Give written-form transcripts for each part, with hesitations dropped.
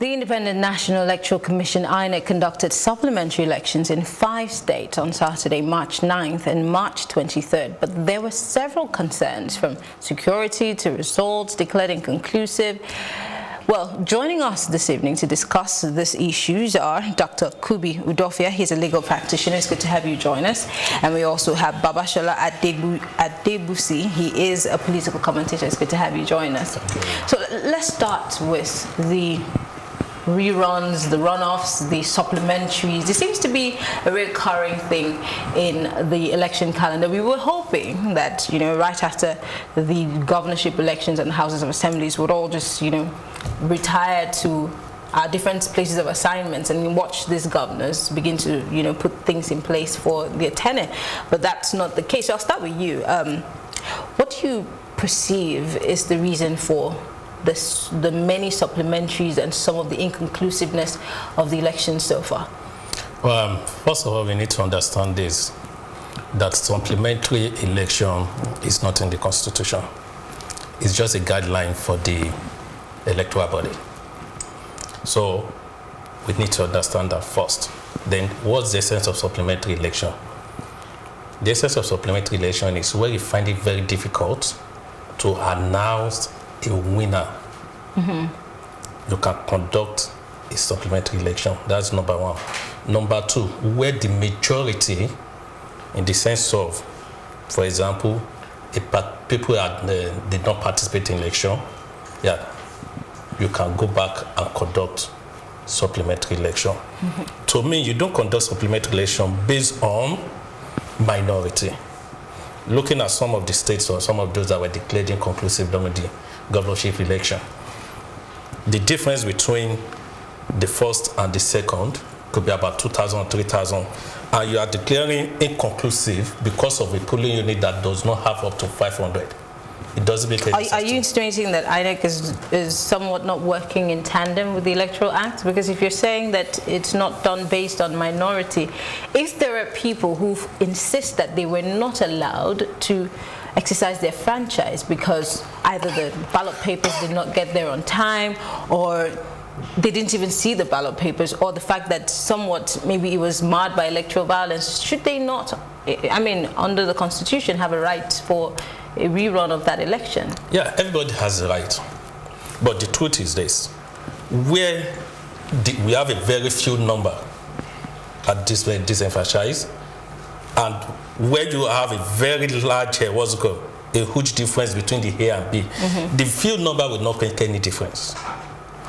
The Independent National Electoral Commission, INEC, conducted supplementary elections in 5 states on Saturday, March 9th and March 23rd. But there were several concerns, from security to results declared inconclusive. Well, joining us this evening to discuss these issues are Dr. Kubi Udofia. He's a legal practitioner. It's good to have you join us. And we also have Babasola Adegbuyi. He is a political commentator. It's good to have you join us. So let's start with the reruns, the runoffs, the supplementaries. There seems to be a recurring thing in the election calendar. We were hoping that, right after the governorship elections and houses of assemblies would all just, retire to our different places of assignments and watch these governors begin to, put things in place for their tenure. But that's not the case. So I'll start with you. What do you perceive is the reason for the many supplementaries and some of the inconclusiveness of the elections so far? Well, first of all, we need to understand this, that supplementary election is not in the Constitution. It's just a guideline for the electoral body. So we need to understand that first. Then what's the essence of supplementary election? The essence of supplementary election is where you find it very difficult to announce a winner. You can conduct a supplementary election. That's number one. Number two, where the majority, in the sense of, for example, people did not participate in election, you can go back and conduct supplementary election. To me, you don't conduct supplementary election based on minority. Looking at some of the states or some of those that were declared inconclusive during the governorship election, the difference between the first and the second could be about 2,000 or 3,000, and you are declaring inconclusive because of a polling unit that does not have up to 500. It doesn't make any sense. Are you insinuating that INEC is somewhat not working in tandem with the Electoral Act? Because if you're saying that it's not done based on minority, if there are people who insist that they were not allowed to exercise their franchise because either the ballot papers did not get there on time, or they didn't even see the ballot papers, or the fact that somewhat maybe it was marred by electoral violence, should they not, under the Constitution, have a right for a rerun of that election? Yeah, everybody has a right. But the truth is this: where we have a very few number at disenfranchised, and where you have a very large, a huge difference between the A and B, the few number will not make any difference.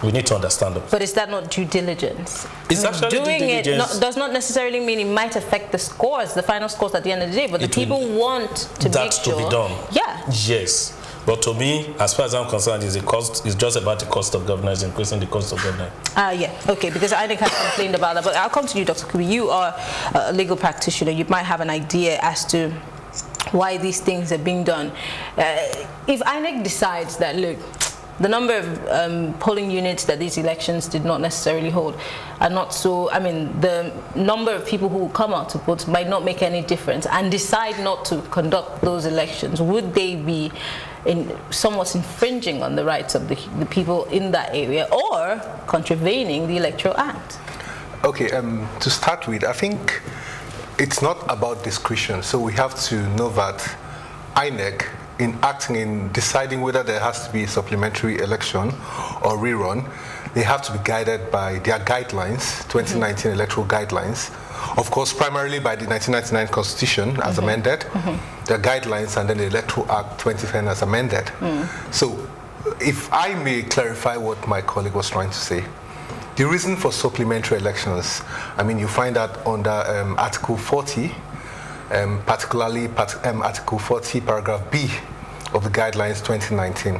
We need to understand that. But is that not due diligence? It's actually doing due diligence. It does not necessarily mean it might affect the scores, the final scores at the end of the day, but the people want to make sure that to be done. Yeah. Yes. But to me, as far as I'm concerned, it's just about the cost of governance, increasing the cost of governance. Yeah, okay, because I think I complained about that, but I'll come to you, Dr. Kubi. You are a legal practitioner. You might have an idea as to why these things are being done. If INEC decides that, look, the number of polling units that these elections did not necessarily hold are not so, the number of people who will come out to vote might not make any difference, and decide not to conduct those elections, would they be somewhat infringing on the rights of the people in that area, or contravening the Electoral Act? Okay, to start with, I think it's not about discretion. So we have to know that INEC, in deciding whether there has to be a supplementary election or rerun, they have to be guided by their guidelines, 2019 electoral guidelines, of course primarily by the 1999 Constitution as amended, their guidelines, and then the Electoral Act 2010 as amended. So if I may clarify what my colleague was trying to say, the reason for supplementary elections, you find that under Article 40, particularly Article 40, Paragraph B of the Guidelines 2019.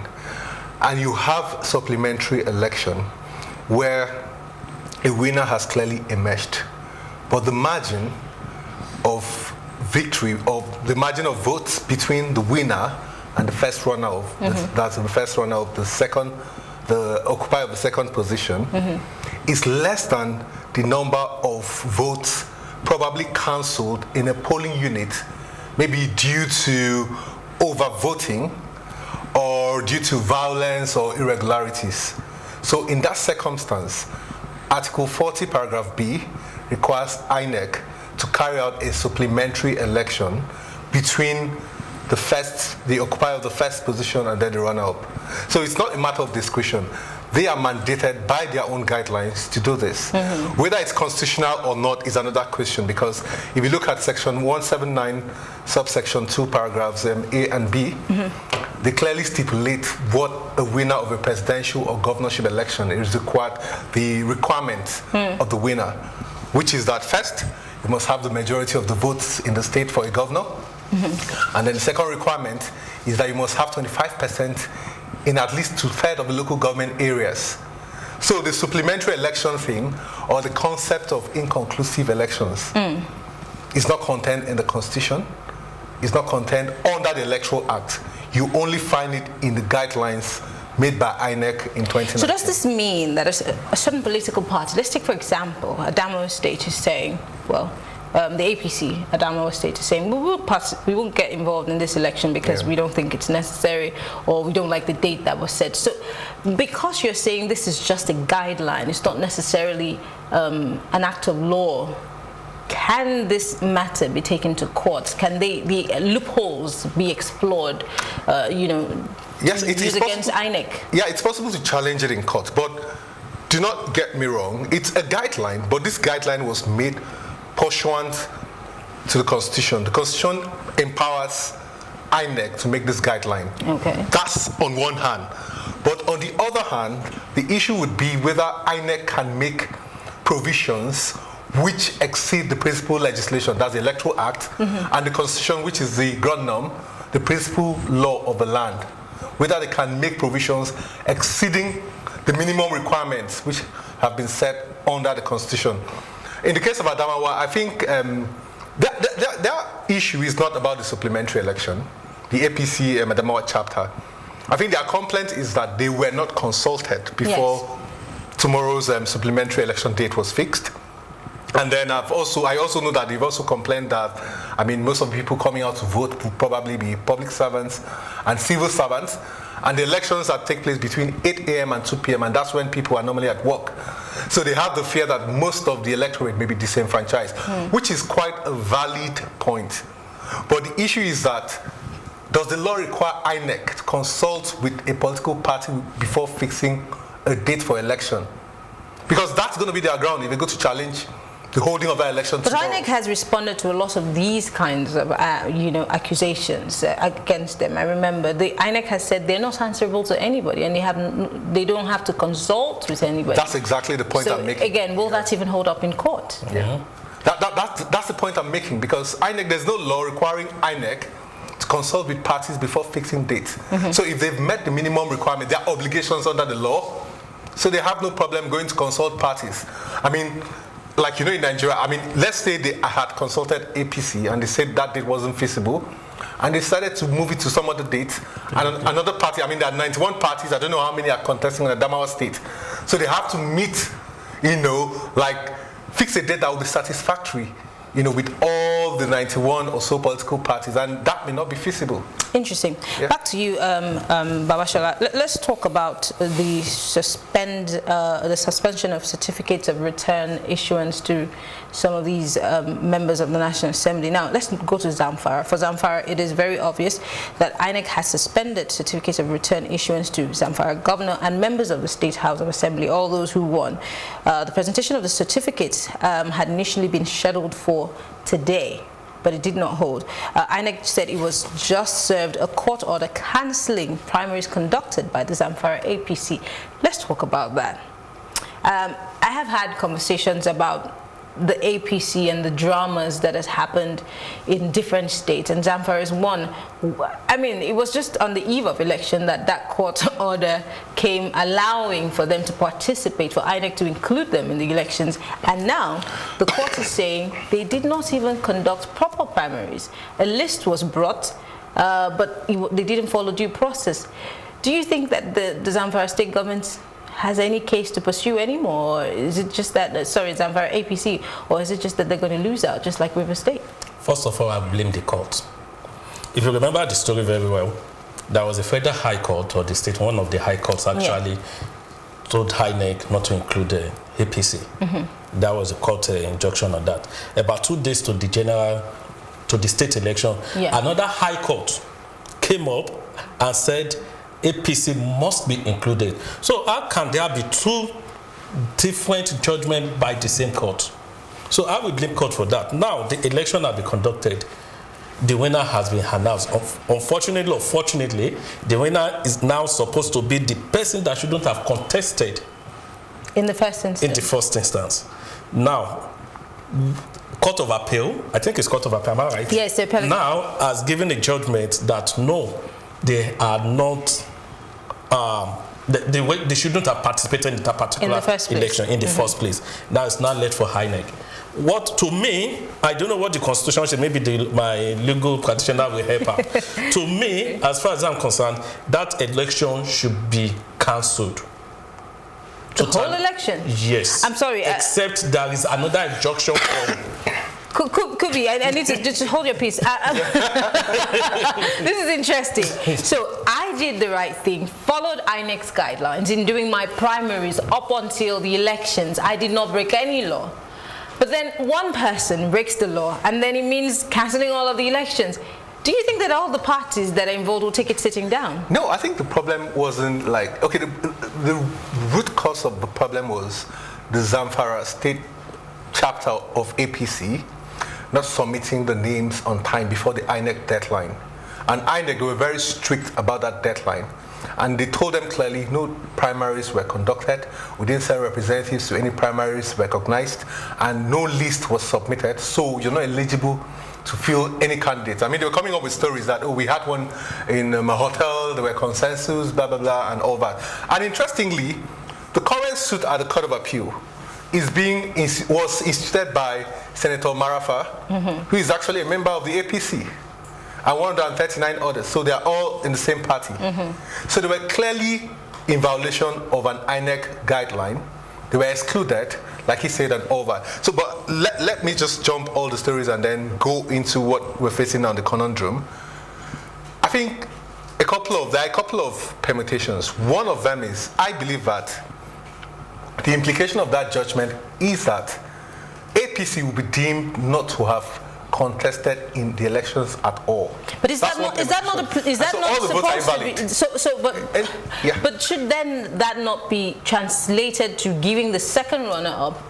And you have supplementary election where a winner has clearly emerged, but the margin of victory, or the margin of votes between the winner and the first runner of, that's the first runner of the occupier of the second position, is less than the number of votes probably cancelled in a polling unit, maybe due to overvoting or due to violence or irregularities. So in that circumstance, Article 40, paragraph B requires INEC to carry out a supplementary election between the occupier of the first position and then the runner-up. So it's not a matter of discretion. They are mandated by their own guidelines to do this. Whether it's constitutional or not is another question, because if you look at section 179, subsection 2, paragraphs A and B, they clearly stipulate what a winner of a presidential or governorship election is required, the requirement of the winner, which is that first, you must have the majority of the votes in the state for a governor. And then the second requirement is that you must have 25% in at least 2/3 of the local government areas. So the supplementary election thing, or the concept of inconclusive elections, is not contained in the Constitution, it's not contained under the Electoral Act. You only find it in the guidelines made by INEC in 2019. So does this mean that a certain political party, let's take for example, Adamawa State is saying, well, the APC, Adamawa State, is saying we won't get involved in this election because we don't think it's necessary, or we don't like the date that was set. So because you're saying this is just a guideline, it's not necessarily an act of law, can this matter be taken to court? Can the loopholes be explored, yes, it is against INEC? Yeah, it's possible to challenge it in court, but do not get me wrong, it's a guideline, but this guideline was made pursuant to the Constitution. The Constitution empowers INEC to make this guideline. Okay. That's on one hand. But on the other hand, the issue would be whether INEC can make provisions which exceed the principal legislation, that's the Electoral Act, and the Constitution, which is the ground norm, the principal law of the land. Whether they can make provisions exceeding the minimum requirements which have been set under the Constitution. In the case of Adamawa, I think their issue is not about the supplementary election, the APC Adamawa chapter. I think their complaint is that they were not consulted before tomorrow's supplementary election date was fixed. And then I also know that they've also complained that, most of the people coming out to vote will probably be public servants and civil servants. And the elections that take place between 8 a.m. and 2 p.m. and that's when people are normally at work. So they have the fear that most of the electorate may be disenfranchised, which is quite a valid point. But the issue is that, does the law require INEC to consult with a political party before fixing a date for election? Because that's going to be their ground if they go to challenge the holding of that election tomorrow. But INEC has responded to a lot of these kinds of, accusations against them. I remember the INEC has said they're not answerable to anybody, and they don't have to consult with anybody. That's exactly the point I'm making. Again, will that even hold up in court? Yeah. That's the point I'm making, because INEC, there's no law requiring INEC to consult with parties before fixing dates. So if they've met the minimum requirement, their obligations under the law, so they have no problem going to consult parties. Like in Nigeria, let's say they had consulted APC and they said that date wasn't feasible, and they decided to move it to some other date. And another party, there are 91 parties, I don't know how many are contesting in the Adamawa State. So they have to meet, fix a date that will be satisfactory, with all the 91 or so political parties, and that may not be feasible. Interesting. Yeah. Back to you, Babasola. Let's talk about the suspension of certificates of return issuance to some of these members of the National Assembly. Now, let's go to Zamfara. For Zamfara, it is very obvious that INEC has suspended certificates of return issuance to Zamfara governor and members of the State House of Assembly, all those who won. The presentation of the certificates had initially been scheduled for today, but it did not hold. INEC said it was just served a court order cancelling primaries conducted by the Zamfara APC. Let's talk about that. I have had conversations about the APC and the dramas that has happened in different states, and Zamfara is one. It was just on the eve of election that court order came allowing for them to participate, for INEC to include them in the elections, and now the court is saying they did not even conduct proper primaries. A list was brought, but they didn't follow due process. Do you think that the Zamfara state government has any case to pursue anymore? Or is it just that, Zamfara APC, or is it just that they're going to lose out, just like River State? First of all, I blame the court. If you remember the story very well, there was a federal high court, or the state, one of the high courts actually told INEC not to include the APC. That was a court injunction on that. About 2 days to the state election, another high court came up and said APC must be included. So how can there be 2 different judgments by the same court? So I will blame court for that. Now the election has been conducted. The winner has been announced. Unfortunately or fortunately, the winner is now supposed to be the person that shouldn't have contested in the first instance. In the first instance. Now, Court of Appeal, I think it's Court of Appeal, am I right? Yes, the appellate. Now has given a judgment that no, they are not. They shouldn't have participated in that particular election in the first place. Now it's not left for INEC. What to me, I don't know what the Constitution says. Maybe my legal practitioner will help out. To me, as far as I'm concerned, that election should be cancelled. The whole election? Yes. I'm sorry. Except there is another injunction for. Kubi, I need to just hold your peace. This is interesting. So I did the right thing, followed INEC's guidelines in doing my primaries up until the elections. I did not break any law. But then one person breaks the law, and then it means cancelling all of the elections. Do you think that all the parties that are involved will take it sitting down? No, I think the problem wasn't like, okay, the root cause of the problem was the Zamfara state chapter of APC not submitting the names on time before the INEC deadline. And INEC, they were very strict about that deadline. And they told them clearly no primaries were conducted, we didn't send representatives to any primaries recognized, and no list was submitted, so you're not eligible to fill any candidates. I mean, they were coming up with stories that, oh, we had one in a hotel, there were consensus, blah, blah, blah, and all that. And interestingly, the current suit at the Court of Appeal was instituted by Senator Marafa, who is actually a member of the APC, and 139 others. So they are all in the same party. So they were clearly in violation of an INEC guideline. They were excluded, like he said, and all that. So, but let me just jump all the stories and then go into what we're facing now, the conundrum. I think there are a couple of permutations. One of them is, I believe that the implication of that judgment is that APC will be deemed not to have contested in the elections at all. But is that not supposed to be? But should then that not be translated to giving the second runner-up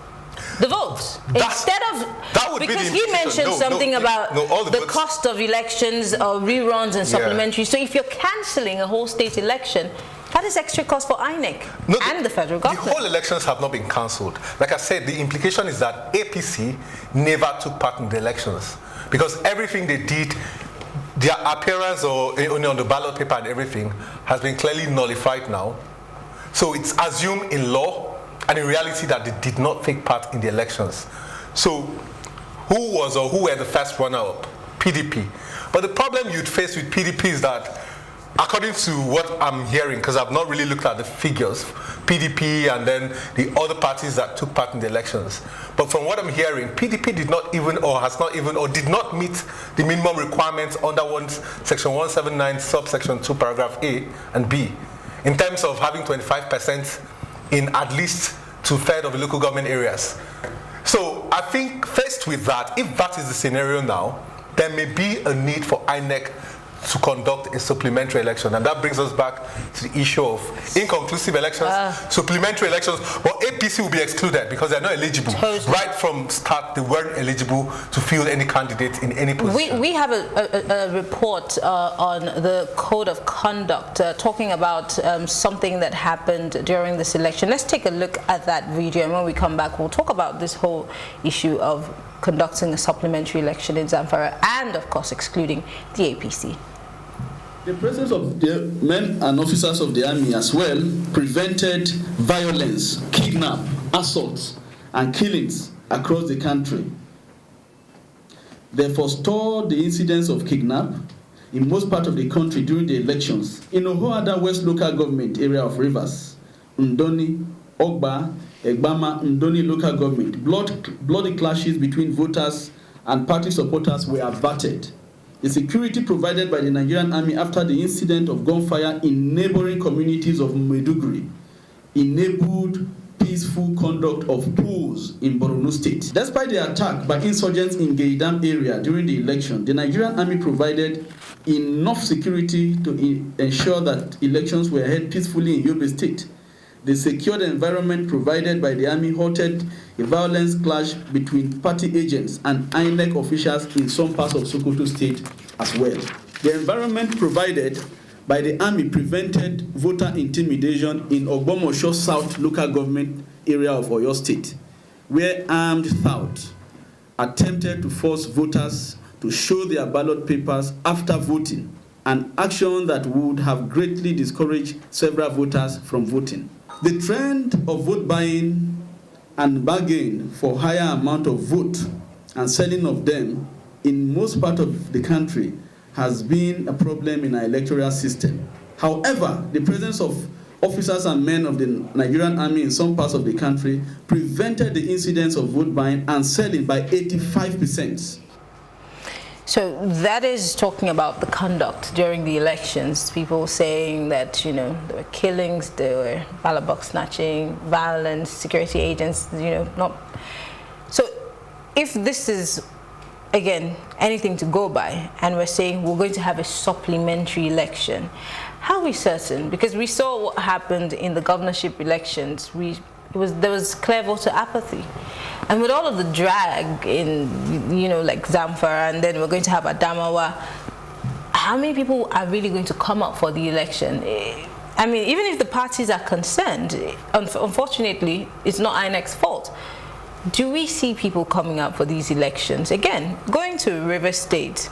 the votes instead of? That would because he mentioned something about the cost of elections or reruns and supplementary. So if you're cancelling a whole state election, that is extra cost for INEC and the federal government. The whole elections have not been cancelled. Like I said, the implication is that APC never took part in the elections because everything they did, their appearance or on the ballot paper and everything, has been clearly nullified now. So it's assumed in law and in reality that they did not take part in the elections. So who were the first runner-up? PDP. But the problem you'd face with PDP is that, according to what I'm hearing, because I've not really looked at the figures, PDP and then the other parties that took part in the elections. But from what I'm hearing, PDP did not did not meet the minimum requirements under Section 179, subsection 2, paragraph A and B, in terms of having 25% in at least 2/3 of the local government areas. So I think faced with that, if that is the scenario now, there may be a need for INEC to conduct a supplementary election, and that brings us back to the issue of inconclusive elections, supplementary elections. But APC will be excluded because they're not eligible. Right from start, they weren't eligible to field any candidate in any position. We have a report on the code of conduct talking about something that happened during this election. Let's take a look at that video, and when we come back, we'll talk about this whole issue of conducting a supplementary election in Zamfara and, of course, excluding the APC. The presence of the men and officers of the army as well prevented violence, kidnap, assaults, and killings across the country. They forestalled the incidents of kidnap in most parts of the country during the elections. In Ohoada West Local Government area of Rivers, Ndoni, Ogba, Egbama, Ndoni Local Government, bloody clashes between voters and party supporters were averted. The security provided by the Nigerian army after the incident of gunfire in neighboring communities of Maiduguri enabled peaceful conduct of polls in Borno State. Despite the attack by insurgents in Geidam area during the election, the Nigerian army provided enough security to ensure that elections were held peacefully in Yobe State. The secured environment provided by the army halted a violence clash between party agents and INEC officials in some parts of Sokoto State as well. The environment provided by the army prevented voter intimidation in Ogbomosho South local government area of Oyo State, where armed thought attempted to force voters to show their ballot papers after voting, an action that would have greatly discouraged several voters from voting. The trend of vote buying and bargain for higher amount of vote and selling of them in most part of the country has been a problem in our electoral system. However, the presence of officers and men of the Nigerian army in some parts of the country prevented the incidence of vote buying and selling by 85%. So that is talking about the conduct during the elections. People saying that, you know, there were killings, there were ballot box snatching, violence, security agents, you know, not. So if this is, again, anything to go by, and we're saying we're going to have a supplementary election, how are we certain? Because we saw what happened in the governorship elections. There was clear voter apathy. And with all of the drag in, you know, like Zamfara, and then we're going to have Adamawa, how many people are really going to come up for the election? I mean, even if the parties are concerned, unfortunately, it's not INEC's fault. Do we see people coming up for these elections? Again, going to River State,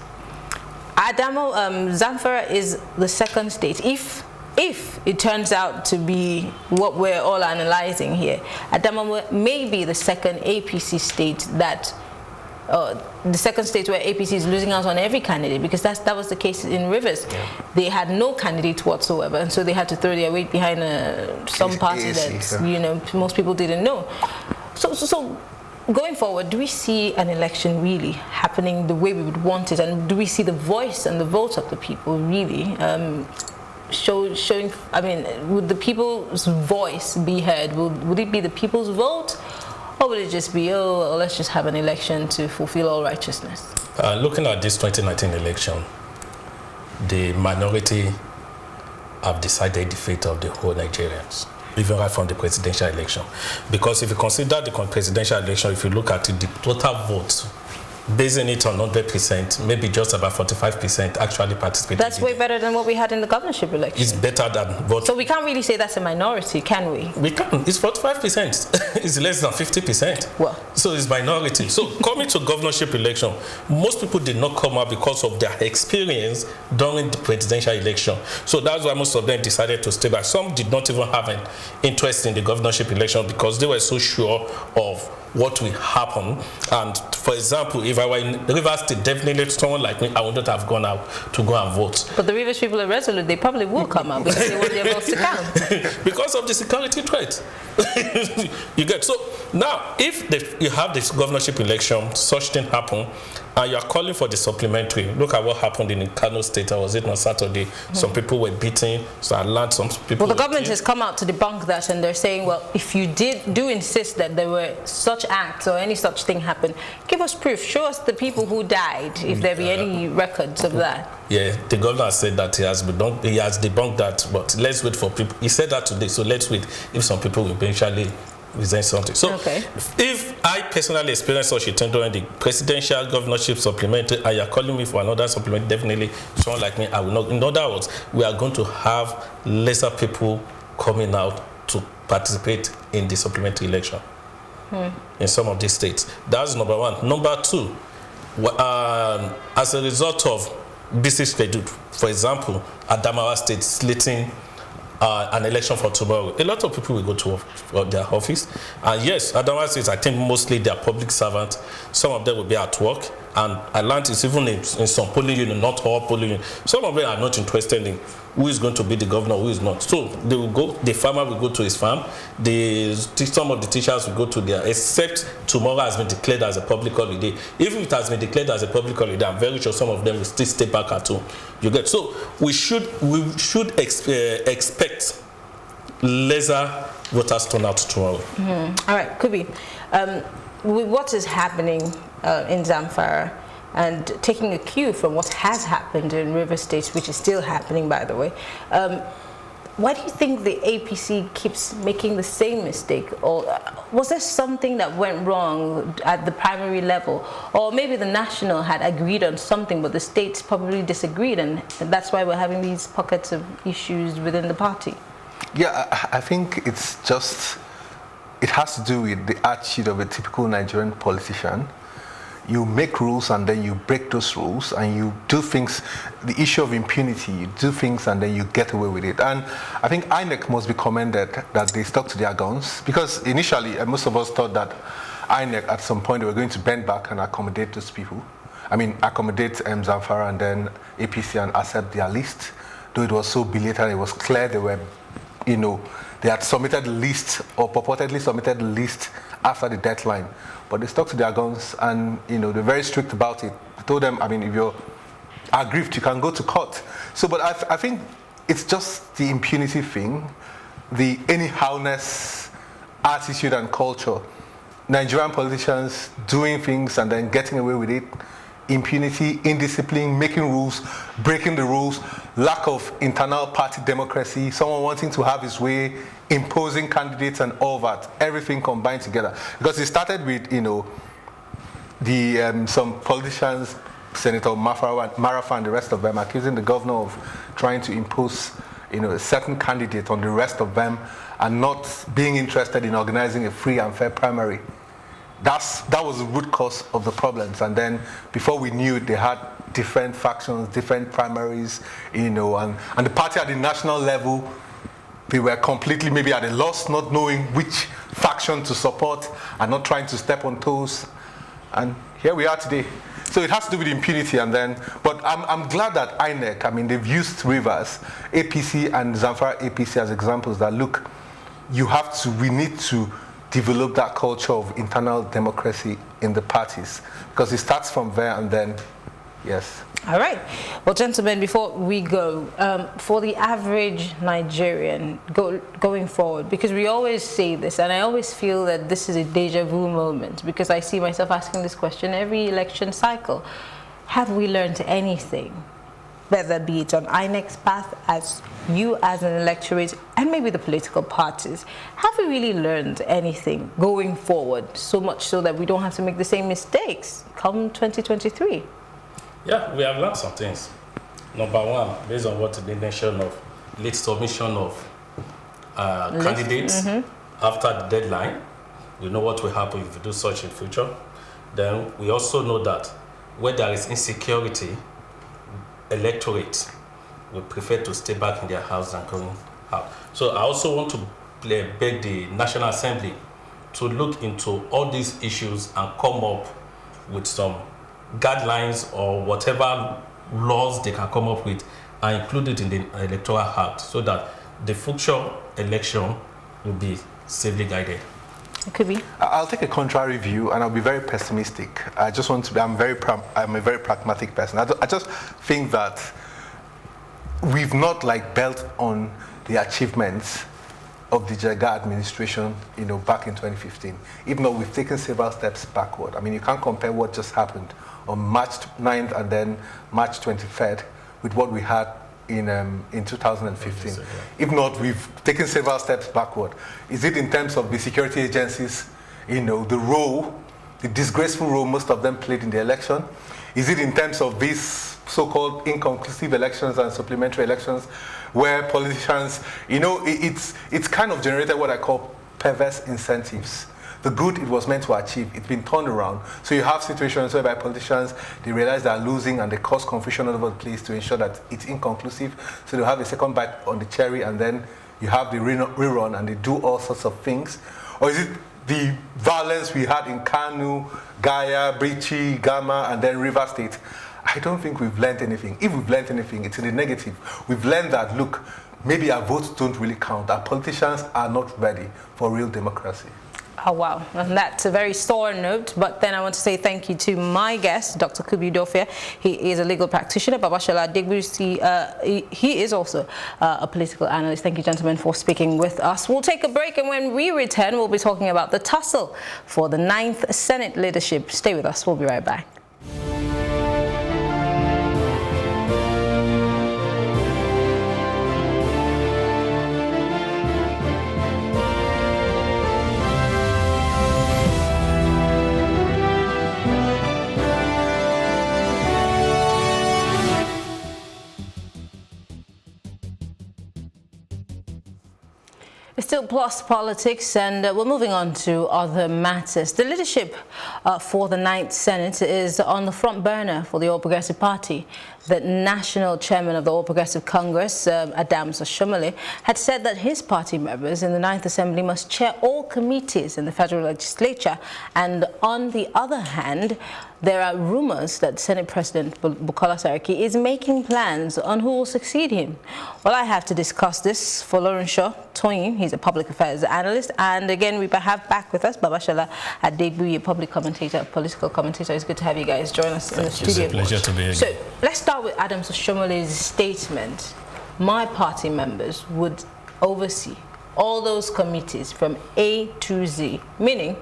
Zamfara is the second state. If it turns out to be what we're all analyzing here, Adamawa may be the second APC state that, the second state where APC is losing out on every candidate, because that was the case in Rivers. Yeah. They had no candidate whatsoever, and so they had to throw their weight behind some party that, you know, most people didn't know. So going forward, do we see an election really happening the way we would want it, and do we see the voice and the vote of the people really showing? I mean, would the people's voice be heard? Would it be the people's vote, or would it just be, oh, let's just have an election to fulfill all righteousness? Looking at this 2019 election, the minority have decided the fate of the whole Nigerians, even right from the presidential election. Because if you consider the presidential election, if you look at it, the total votes, basing it on 100%, maybe just about 45% actually participated. That's way better than what we had in the governorship election. It's better than what... So we can't really say that's a minority, can we? We can. It's 45%. It's less than 50%. Well. So it's minority. So coming to governorship election, most people did not come out because of their experience during the presidential election. So that's why most of them decided to stay back. Some did not even have an interest in the governorship election because they were so sure of what will happen. And for example, if I were in Rivers State, definitely someone like me, I would not have gone out to go and vote. But the Rivers people are resolute. They probably will come out because they want their votes to count. Because of the security threat. You get. So now, if you have this governorship election, such thing happen, and you are calling for the supplementary, look at what happened in Kano State, or was it on Saturday? Some people were beaten, so I learned some people. Well, the government has come out to debunk that, and they're saying, well, if you do insist that there were such acts or any such thing happened, give us proof. Show us the people who died, if there be any records of that. Yeah, the governor said that he has debunked that, but let's wait for people. He said that today, so let's wait if some people will eventually resent something. So if I personally experience such a thing during the presidential governorship supplementary and you're calling me for another supplement, definitely someone like me, I will not. In other words, we are going to have lesser people coming out to participate in the supplementary election in some of these states. That's number one. Number two, as a result of busy schedule, for example, Adamawa State slating an election for tomorrow, a lot of people will go to their office. And yes, otherwise, I think mostly they are public servants. Some of them will be at work. And I learned it's even in some polling units, not all polling units. Some of them are not interested in who is going to be the governor, who is not. So they will go, the farmer will go to his farm, some of the teachers will go to their, except tomorrow has been declared as a public holiday. Even if it has been declared as a public holiday, I'm very sure some of them will still stay back at home. You get. So we should expect lesser voters turn out tomorrow. All right, Kubi, with what is happening in Zamfara, and taking a cue from what has happened in River State, which is still happening, by the way, why do you think the APC keeps making the same mistake? Or was there something that went wrong at the primary level? Or maybe the national had agreed on something, but the states probably disagreed, and that's why we're having these pockets of issues within the party? Yeah, I think it's just, it has to do with the attitude of a typical Nigerian politician. You make rules and then you break those rules, and you do things, the issue of impunity, you do things and then you get away with it. And I think INEC must be commended that they stuck to their guns, because initially most of us thought that INEC at some point they were going to bend back and accommodate those people. I mean, accommodate Zamfara and then APC and accept their list. Though it was so belated, it was clear they were, you know, they had submitted the list, or purportedly submitted the list after the deadline. But they stuck to their guns, and you know, they're very strict about it. I told them, I mean, if you're aggrieved, you can go to court. So, but I think it's just the impunity thing, the anyhowness attitude and culture. Nigerian politicians doing things and then getting away with it. Impunity, indiscipline, making rules, breaking the rules, lack of internal party democracy, someone wanting to have his way, imposing candidates and all that, everything combined together. Because it started with, you know, the some politicians, Senator Marafa and the rest of them, accusing the governor of trying to impose, you know, a certain candidate on the rest of them and not being interested in organizing a free and fair primary. That was the root cause of the problems. And then before we knew it, they had different factions, different primaries, you know, and the party at the national level, they were completely maybe at a loss, not knowing which faction to support and not trying to step on toes. And here we are today. So it has to do with impunity. And then, but I'm glad that INEC, I mean, they've used Rivers, APC and Zamfara APC as examples that, look, we need to develop that culture of internal democracy in the parties, because it starts from there and then, yes. All right. Well, gentlemen, before we go, for the average Nigerian going forward, because we always say this, and I always feel that this is a deja vu moment, because I see myself asking this question every election cycle. Have we learned anything, whether be it on INEC's path, as you as an electorate, and maybe the political parties? Have we really learned anything going forward, so much so that we don't have to make the same mistakes come 2023? Yeah, we have learned some things. Number one, based on what the nation of late submission of candidates after the deadline, we know what will happen if we do such in future. Then we also know that where there is insecurity, electorate will prefer to stay back in their house than going out. So I also want to beg the National Assembly to look into all these issues and come up with some guidelines or whatever laws they can come up with and include it in the Electoral Act, so that the future election will be safely guided. It could be. I'll take a contrary view, and I'll be very pessimistic. I just want to be, I'm a very pragmatic person. I just think that we've not built on the achievements of the Jega administration, you know, back in 2015. Even though we've taken several steps backward. I mean, you can't compare what just happened on March 9th and then March 23rd with what we had in 2015. If not, we've taken several steps backward. Is it in terms of the security agencies, you know, the role, the disgraceful role most of them played in the election? Is it in terms of these so-called inconclusive elections and supplementary elections where politicians, you know, it's kind of generated what I call perverse incentives. The good it was meant to achieve, it's been turned around. So you have situations whereby politicians, they realize they are losing and they cause confusion all over the place to ensure that it's inconclusive. So they have a second bite on the cherry, and then you have the rerun and they do all sorts of things. Or is it the violence we had in Kanu, Gaya, Bichi, Gama, and then River State? I don't think we've learned anything. If we've learned anything, it's in the negative. We've learned that, look, maybe our votes don't really count. Our politicians are not ready for real democracy. Oh, wow. And that's a very sore note. But then I want to say thank you to my guest, Dr. Kubi Udofia. He is a legal practitioner. Babasola Adegbuyi, he is also a political analyst. Thank you, gentlemen, for speaking with us. We'll take a break, and when we return, we'll be talking about the tussle for the 9th Senate leadership. Stay with us. We'll be right back. It's still Plus Politics, and we're moving on to other matters. The leadership for the 9th Senate is on the front burner for the All Progressive Party. The national chairman of the All Progressive Congress, Adams Oshiomhole, had said that his party members in the 9th Assembly must chair all committees in the federal legislature. And on the other hand, there are rumors that Senate President Bukola Saraki is making plans on who will succeed him. Well, I have to discuss this for Lawrence Toyin. He's a public affairs analyst. And again, we have back with us Babasola Adegbuyi, a public commentator, political commentator. It's good to have you guys join us in the studio. It's a pleasure to be here. So let's start with Adams Oshiomhole's statement. My party members would oversee all those committees from A to Z, meaning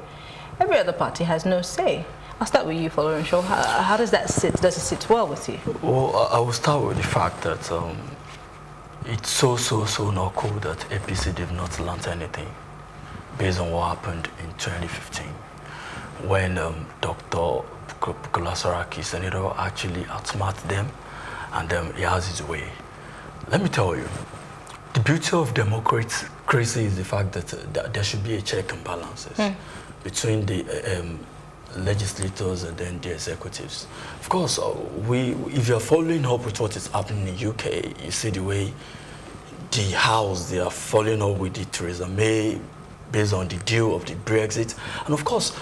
every other party has no say. I'll start with you, following show. How does that sit? Does it sit well with you? Well, I will start with the fact that it's so not cool that APC did not learn anything based on what happened in 2015 when Dr. Bukola Saraki, Senator, actually outsmarted them, and he has his way. Let me tell you, the beauty of democracy is the fact that there should be a check and balances between the legislators and then the executives. Of course, if you're following up with what is happening in the UK, you see the way the House, they are following up with the Theresa May based on the deal of the Brexit. And of course,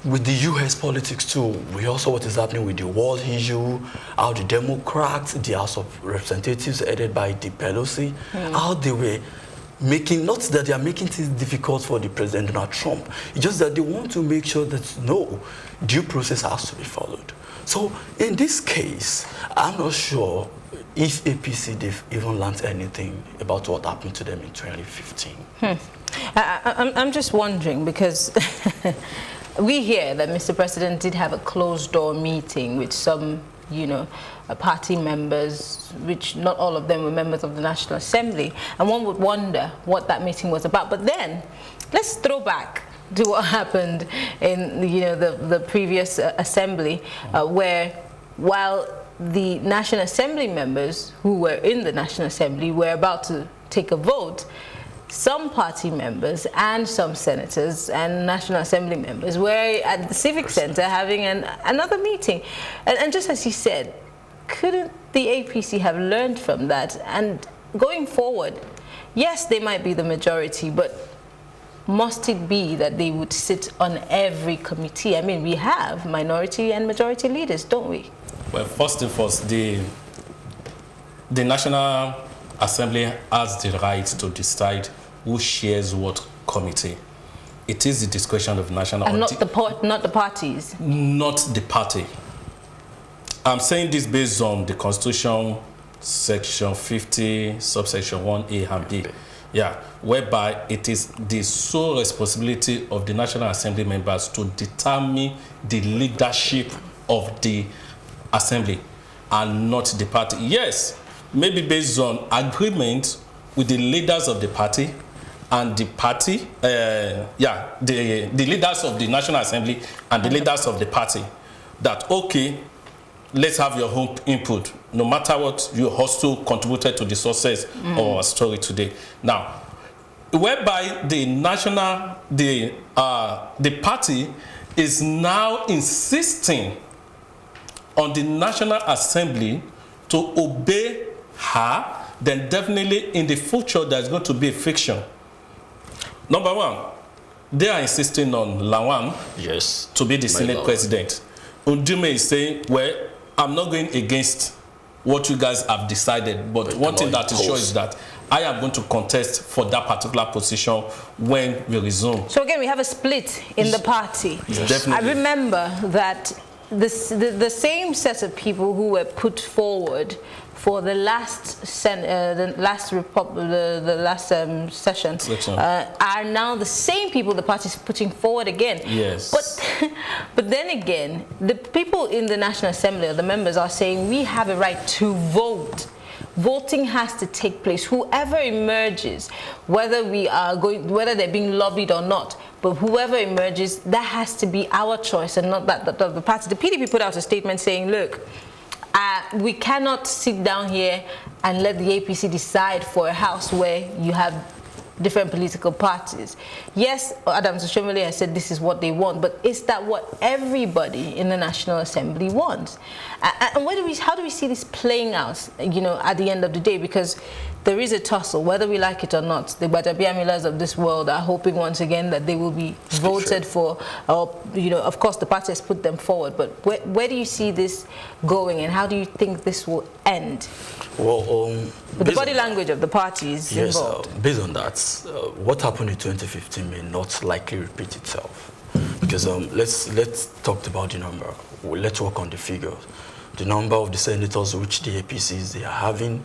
with the US politics too, we also what is happening with the war issue, how the Democrats, the House of Representatives headed by the Pelosi, how they were making, not that they are making things difficult for the President Donald Trump, it's just that they want to make sure that no, due process has to be followed. So in this case, I'm not sure if APC they've even learned anything about what happened to them in 2015. I'm just wondering, because we hear that Mr. President did have a closed-door meeting with some, party members, which not all of them were members of the National Assembly, and one would wonder what that meeting was about. But then, let's throw back to what happened in the previous assembly, where while the National Assembly members who were in the National Assembly were about to take a vote, some party members and some senators and National Assembly members were at the Civic Center having another meeting. And just as you said, couldn't the APC have learned from that? And going forward, yes, they might be the majority, but must it be that they would sit on every committee? I mean, we have minority and majority leaders, don't we? Well, first and foremost, the National Assembly has the right to decide who shares what committee. It is the discretion of national... And not the parties? Not the party. I'm saying this based on the Constitution, Section 50, subsection 1A and B. Yeah, whereby it is the sole responsibility of the National Assembly members to determine the leadership of the Assembly and not the party. Yes, maybe based on agreement with the leaders of the party and the party, the leaders of the National Assembly and the leaders of the party, that, okay, let's have your own input, no matter what you also contributed to the success of our story today. Now, whereby the party is now insisting on the National Assembly to obey her, then definitely in the future there's going to be a friction. Number one, they are insisting on Lawan to be the Senate president. Ndume is saying, well, I'm not going against what you guys have decided, but one thing that is sure is that I am going to contest for that particular position when we resume. So again, we have a split in the party. Yes. Definitely. I remember that the same set of people who were put forward for the last session are now the same people the party is putting forward again. Yes. But then again, the people in the National Assembly, or the members, are saying we have a right to vote. Voting has to take place. Whoever emerges, whether they're being lobbied or not, but whoever emerges, that has to be our choice and not that of the party. The PDP put out a statement saying, look, we cannot sit down here and let the APC decide for a house where you have different political parties. Yes, Adams Oshomole has said this is what they want, but is that what everybody in the National Assembly wants? And how do we see this playing out, you know, at the end of the day? Because there is a tussle, whether we like it or not. The Badabiamilas of this world are hoping once again that they will be voted for, or, you know, of course the party has put them forward, but where do you see this going, and how do you think this will end? Well, the body language of the party is involved. Based on that, what happened in 2015 may not likely repeat itself. Because let's talk about the number. Let's work on the figures. The number of the senators which the APCs they are having,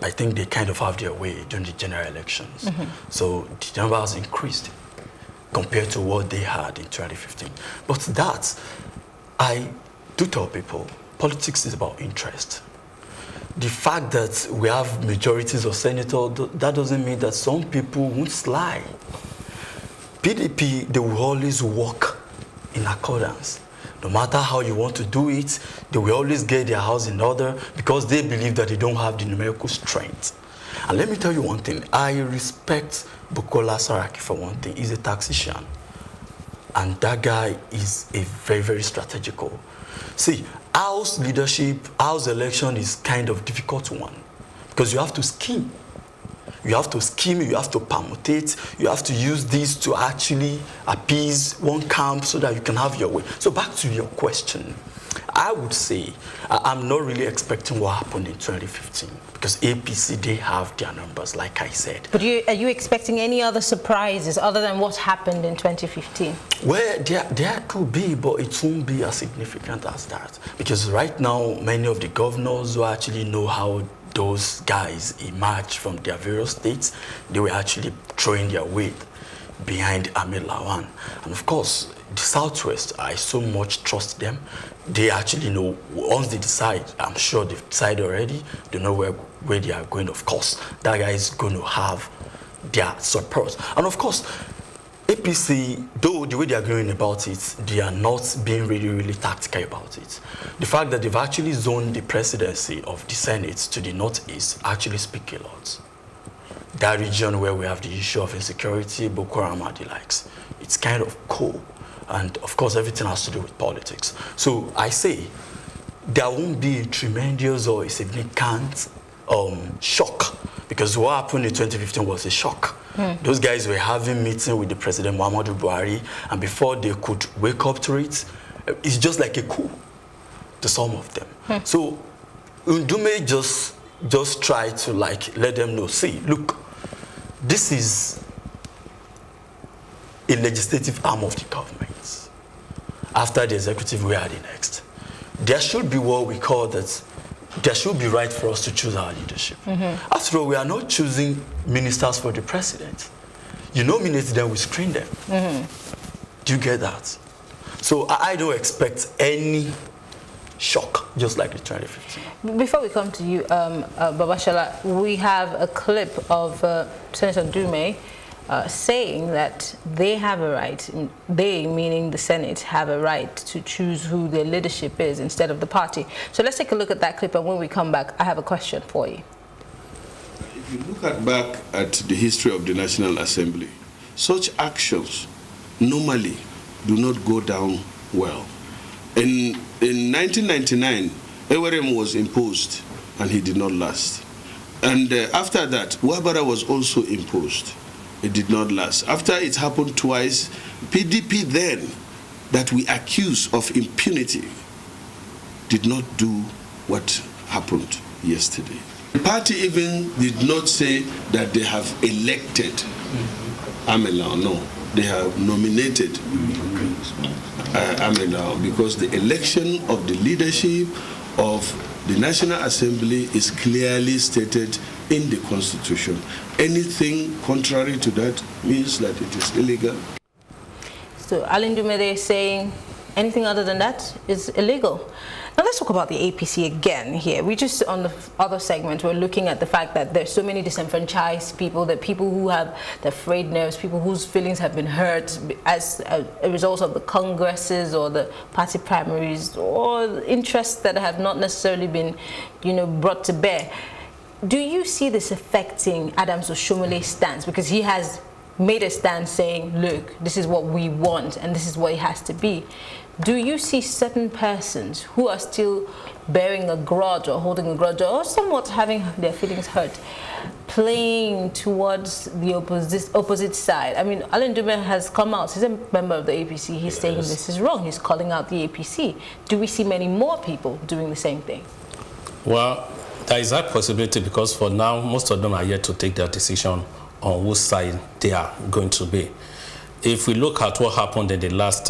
I think they kind of have their way during the general elections. So the number has increased compared to what they had in 2015. But that, I do tell people, politics is about interest. The fact that we have majorities of senators, that doesn't mean that some people won't slide. PDP, they will always work in accordance. No matter how you want to do it, they will always get their house in order because they believe that they don't have the numerical strength. And let me tell you one thing, I respect Bukola Saraki for one thing. He's a tactician. And that guy is a very, very strategical. See, house leadership, house election is kind of difficult one because you have to scheme. You have to scheme, you have to permutate, you have to use this to actually appease one camp so that you can have your way. So back to your question, I would say I'm not really expecting what happened in 2015 because APC, they have their numbers, like I said. But are you expecting any other surprises other than what happened in 2015? Well, there could be, but it won't be as significant as that. Because right now, many of the governors who actually know how those guys emerged from their various states, they were actually throwing their weight behind Ahmed Lawan. And of course, the Southwest, I so much trust them. They actually know, once they decide, I'm sure they've decided already, they know where they are going. Of course, that guy is going to have their support. And of course, APC, though the way they are going about it, they are not being really, really tactical about it. The fact that they've actually zoned the presidency of the Senate to the Northeast actually speaks a lot. That region where we have the issue of insecurity, Boko Haram and the likes, it's kind of cool. And of course, everything has to do with politics. So I say, there won't be a tremendous or a significant shock, because what happened in 2015 was a shock. Those guys were having meetings with the President Muhammadu Buhari, and before they could wake up to it, it's just like a coup to some of them. So Ndume just try to let them know, see, look, this is a legislative arm of the government. After the executive, we are the next. There should be what we call that. There should be right for us to choose our leadership. After all, we are not choosing ministers for the president. You nominate them, we screen them. Do you get that? So I don't expect any shock, just like the 2015. Before we come to you, Babasola, we have a clip of Senator Ndume saying that they have a right, they meaning the Senate, have a right to choose who their leadership is instead of the party. So let's take a look at that clip, and when we come back, I have a question for you. If you look back at the history of the National Assembly, such actions normally do not go down well. In 1999, Ewerem was imposed, and he did not last. And after that, Wabara was also imposed. It did not last. After it happened twice, PDP then, that we accuse of impunity, did not do what happened yesterday. The party even did not say that they have elected Amela. No, they have nominated Amela, because the election of the leadership of the National Assembly is clearly stated in the Constitution. Anything contrary to that means that it is illegal. So Alan Dumede is saying anything other than that is illegal. Now let's talk about the APC again here. We just, on the other segment, we're looking at the fact that there's so many disenfranchised people, that people who have the frayed nerves, people whose feelings have been hurt as a result of the congresses or the party primaries, or interests that have not necessarily been, brought to bear. Do you see this affecting Adams Oshomole's stance? Because he has made a stand saying, look, this is what we want and this is what it has to be. Do you see certain persons who are still bearing a grudge or holding a grudge or somewhat having their feelings hurt, playing towards the opposite side? I mean, Alan Dume has come out, he's a member of the APC, he's saying this is wrong, he's calling out the APC. Do we see many more people doing the same thing? Well, there is that possibility, because for now, most of them are yet to take their decision on whose side they are going to be. If we look at what happened in the last,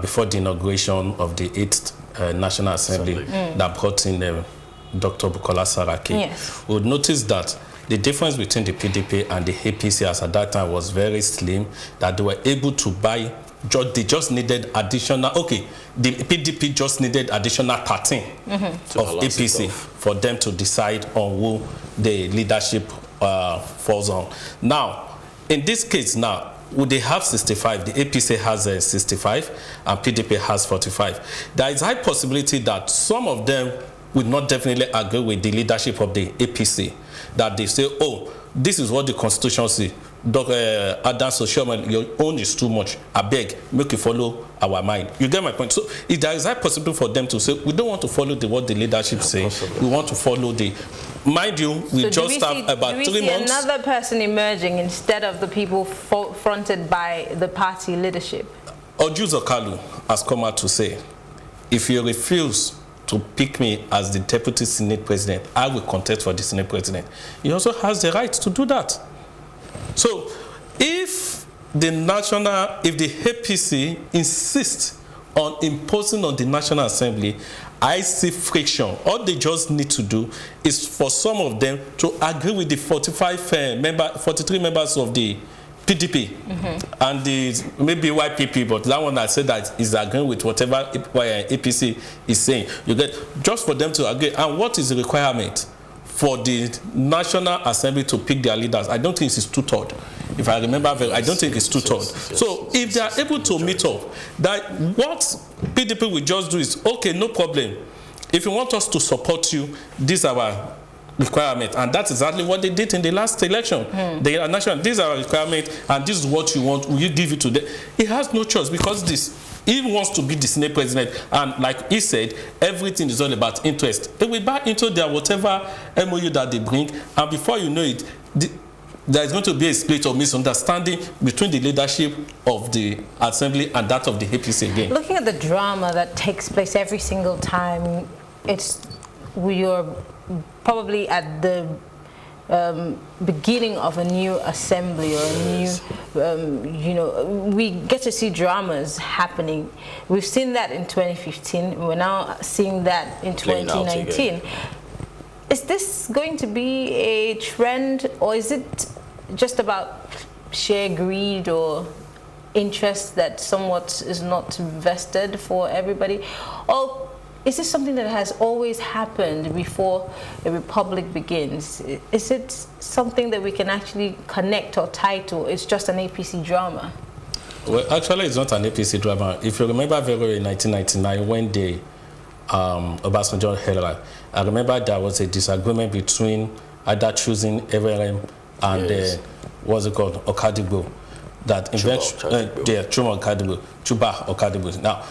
before the inauguration of the 8th National Assembly that brought in Dr. Bukola Saraki, we would notice that the difference between the PDP and the APC as at that time was very slim, that they were able to buy, they just needed additional, the PDP just needed additional 13 of APC for them to decide on who the leadership falls on. Now, in this case now, would they have 65? The APC has 65 and PDP has 45. There is a high possibility that some of them would not definitely agree with the leadership of the APC, that they say, oh, this is what the Constitution says. Dr. Adams Oshomo, your own is too much. I beg, make you follow our mind. You get my point? So if there is a possibility for them to say, we don't want to follow what the leadership says, we want to follow the... Mind you, we just have about 3 months. Do we see another person emerging instead of the people fronted by the party leadership? Ojuzo Kalu has come out to say, if you refuse to pick me as the deputy Senate president, I will contest for the Senate president. He also has the right to do that. So if the APC insists on imposing on the National Assembly, I see friction. All they just need to do is for some of them to agree with the 43 members of the PDP and the maybe YPP, but that one I said that is agreeing with whatever APC is saying. You get just for them to agree. And what is the requirement for the National Assembly to pick their leaders? I don't think it's 2/3. If I remember very, I don't think it's 2/3. So if they are able to meet up, that what PDP will just do is, okay, no problem. If you want us to support you, these are our requirement, and that's exactly what they did in the last election. They are national. These are our requirement, and this is what you want. Will you give it to them? He has no choice, because he wants to be the Senate president, and like he said, everything is all about interest. They will buy into their whatever MOU that they bring, and before you know it, there is going to be a split or misunderstanding between the leadership of the Assembly and that of the APC again. Looking at the drama that takes place every single time, we are probably at the beginning of a new assembly or a new, we get to see dramas happening. We've seen that in 2015. We're now seeing that in 2019. Is this going to be a trend, or is it just about sheer greed or interest that somewhat is not vested for everybody? Or is this something that has always happened before a republic begins? Is it something that we can actually connect or tie to? It's just an APC drama? Well, actually, it's not an APC drama. If you remember very well in 1999, when the Obasanjo held, I remember there was a disagreement between either choosing Everem and what's it called, Okadibo, that eventually Chuba Okadibo. Now,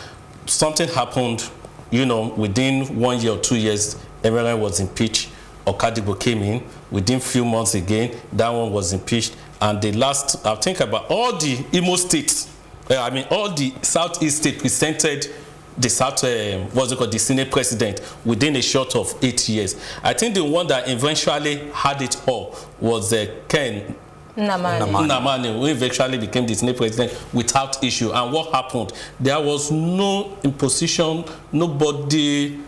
something happened, within 1 year or 2 years, Everem was impeached. Okadibo came in. Within few months again, that one was impeached. And the last, I think about all the Imo states, all the Southeast states presented the the Senate president within a short of 8 years. I think the one that eventually had it all was Ken Namani, who eventually became the Senate president without issue. And what happened? There was no imposition, nobody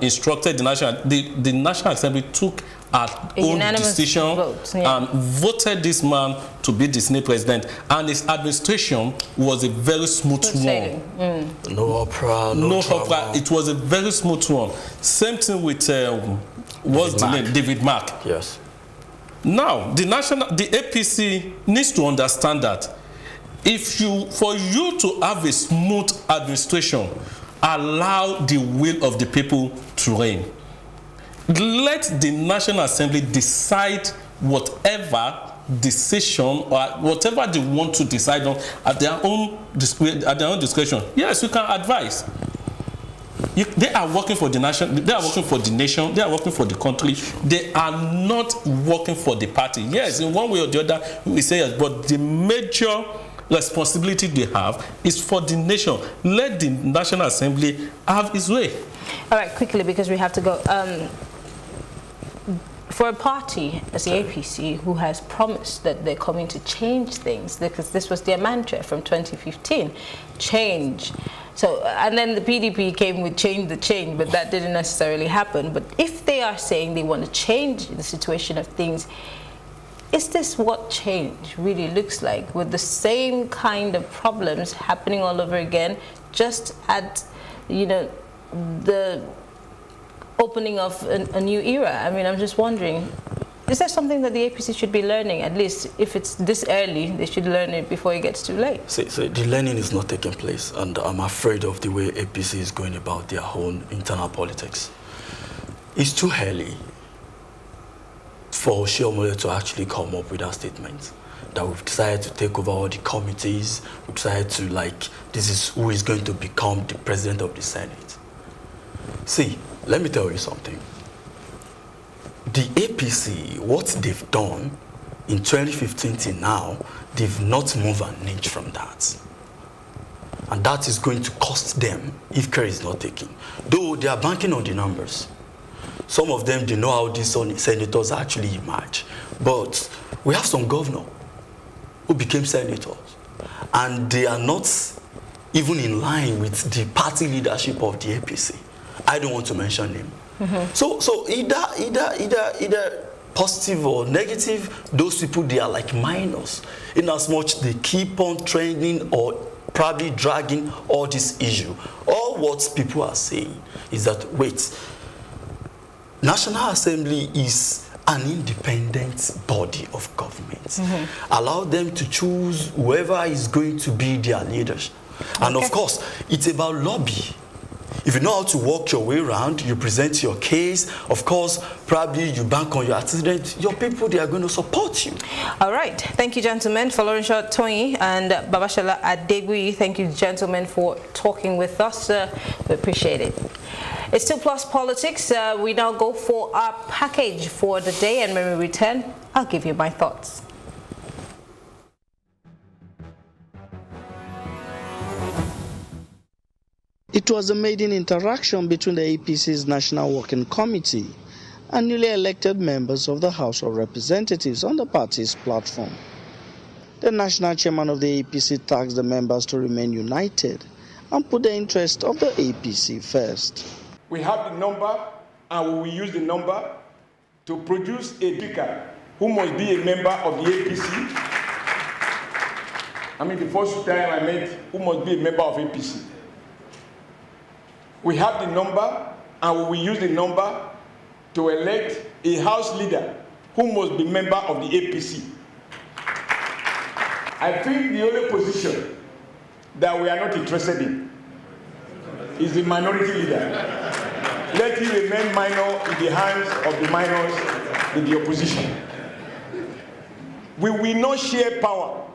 instructed the National Assembly took our own decision vote, and voted this man to be the Senate president, and his administration was a very smooth one. No opera, no opera. It was a very smooth one. Same thing with what's the name? David Mark. Yes. Now the APC needs to understand that for you to have a smooth administration, allow the will of the people to reign. Let the National Assembly decide whatever decision or whatever they want to decide on at their own discretion. Yes, you can advise. They are working for the nation. They are working for the nation. They are working for the country. They are not working for the party. Yes, in one way or the other, we say yes, but the major responsibility they have is for the nation. Let the National Assembly have its way. All right, quickly, because we have to go. For a party as the APC, who has promised that they're coming to change things, because this was their mantra from 2015, change. So, and then the PDP came with change the change, but that didn't necessarily happen. But if they are saying they want to change the situation of things, is this what change really looks like, with the same kind of problems happening all over again, just at, the opening of a new era? I mean, I'm just wondering, is that something that the APC should be learning? At least if it's this early, they should learn it before it gets too late. So the learning is not taking place, and I'm afraid of the way APC is going about their own internal politics. It's too early for Oshiomhole to actually come up with that statement that we've decided to take over all the committees, we've decided to, this is who is going to become the president of the Senate. See, let me tell you something. The APC, what they've done in 2015 till now, they've not moved an inch from that. And that is going to cost them if care is not taken. Though they are banking on the numbers. Some of them, they know how these senators actually emerge. But we have some governors who became senators, and they are not even in line with the party leadership of the APC. I don't want to mention him. So either positive or negative, those people, they are like minors, in as much they keep on trending or probably dragging all this issue. All what people are saying is that, wait, National Assembly is an independent body of government. Allow them to choose whoever is going to be their leaders. And of course, it's about lobby. If you know how to walk your way around, you present your case, of course, probably you bank on your antecedent, your people, they are going to support you. All right. Thank you, gentlemen. Folorunsho Toyin and Babasola Adegbuyi, thank you, gentlemen, for talking with us. We appreciate it. It's still Plus Politics. We now go for our package for the day, and when we return, I'll give you my thoughts. It was a maiden interaction between the APC's National Working Committee and newly elected members of the House of Representatives on the party's platform. The national chairman of the APC tasked the members to remain united and put the interest of the APC first. We have the number, and we will use the number to produce a speaker who must be a member of the APC. I mean, the first time I met who must be a member of APC. We have the number, and we will use the number to elect a house leader who must be a member of the APC. I think the only position that we are not interested in is the minority leader. Let him remain minor in the hands of the minors in the opposition. We will not share power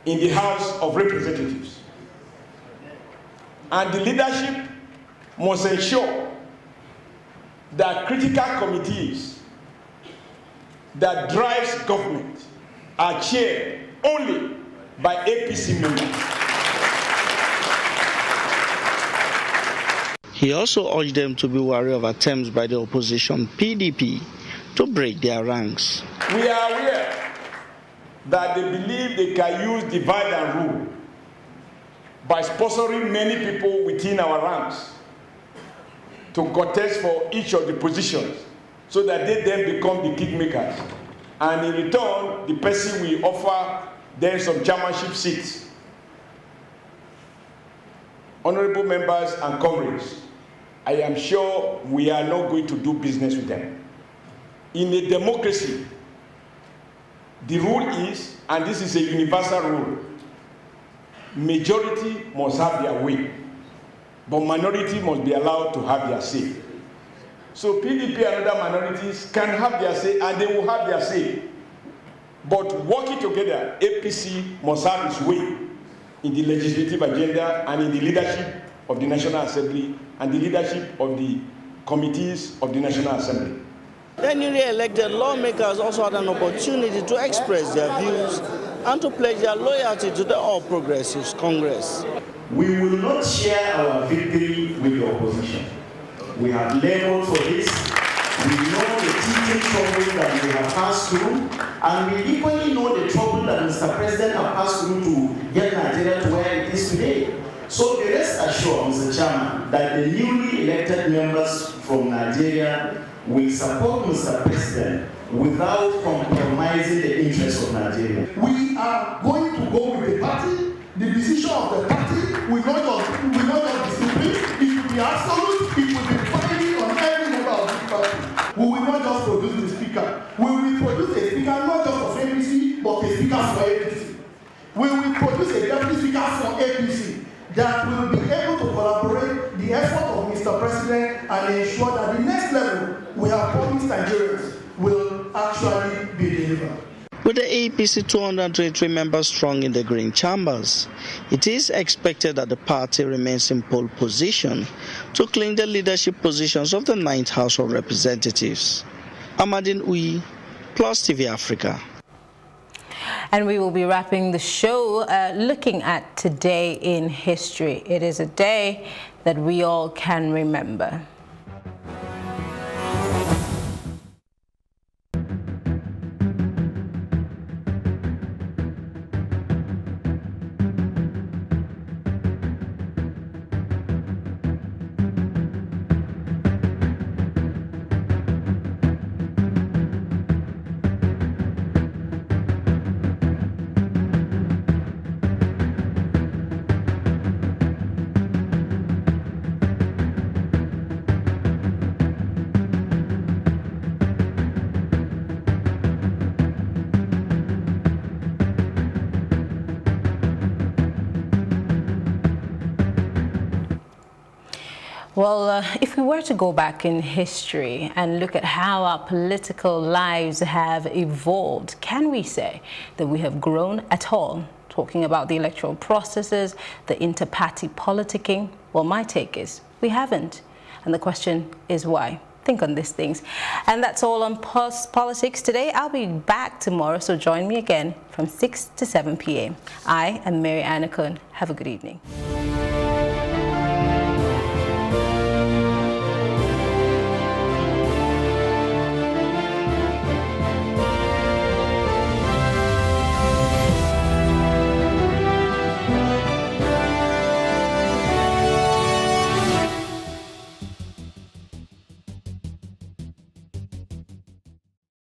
in the House of Representatives. And the leadership must ensure that critical committees that drives government are chaired only by APC members. He also urged them to be wary of attempts by the opposition PDP to break their ranks. We are aware that they believe they can use divide and rule by sponsoring many people within our ranks to contest for each of the positions so that they then become the kingmakers. And in return, the person will offer them some chairmanship seats. Honorable members and comrades, I am sure we are not going to do business with them. In a democracy, the rule is, and this is a universal rule, majority must have their way, but minority must be allowed to have their say. So PDP and other minorities can have their say, and they will have their say. But working together, APC must have its way in the legislative agenda and in the leadership of the National Assembly and the leadership of the committees of the National Assembly. The newly elected lawmakers also had an opportunity to express their views and to pledge their loyalty to the All Progressives Congress. We will not share our victory with the opposition. We have labored for this. We know the teething trouble that we have passed through, and we equally know the trouble that Mr. President has passed through to get Nigeria to where it is today. So be rest assured, Mr. Chairman, that the newly elected members from Nigeria will support Mr. President without compromising the interests of Nigeria. We are going to go with the party. The decision of the party will not just discipline. It will be absolute. It will be binding on every member of this party. We will not just produce the speaker. We will produce a speaker not just of APC, but a speaker for APC. We will produce a deputy speaker for APC that will be able to collaborate the effort of Mr. President and ensure that the next level we have promised Nigerians will actually be delivered. With the APC 223 members strong in the green chambers, it is expected that the party remains in pole position to claim the leadership positions of the 9th House of Representatives. Adegbuyi, PlusTV Africa. And we will be wrapping the show looking at today in history. It is a day that we all can remember. Well, if we were to go back in history and look at how our political lives have evolved, can we say that we have grown at all? Talking about the electoral processes, the inter-party politicking, well, my take is we haven't. And the question is why? Think on these things. And that's all on Politics today. I'll be back tomorrow, so join me again from 6 to 7 p.m. I am Mary-Ann Okon. Have a good evening.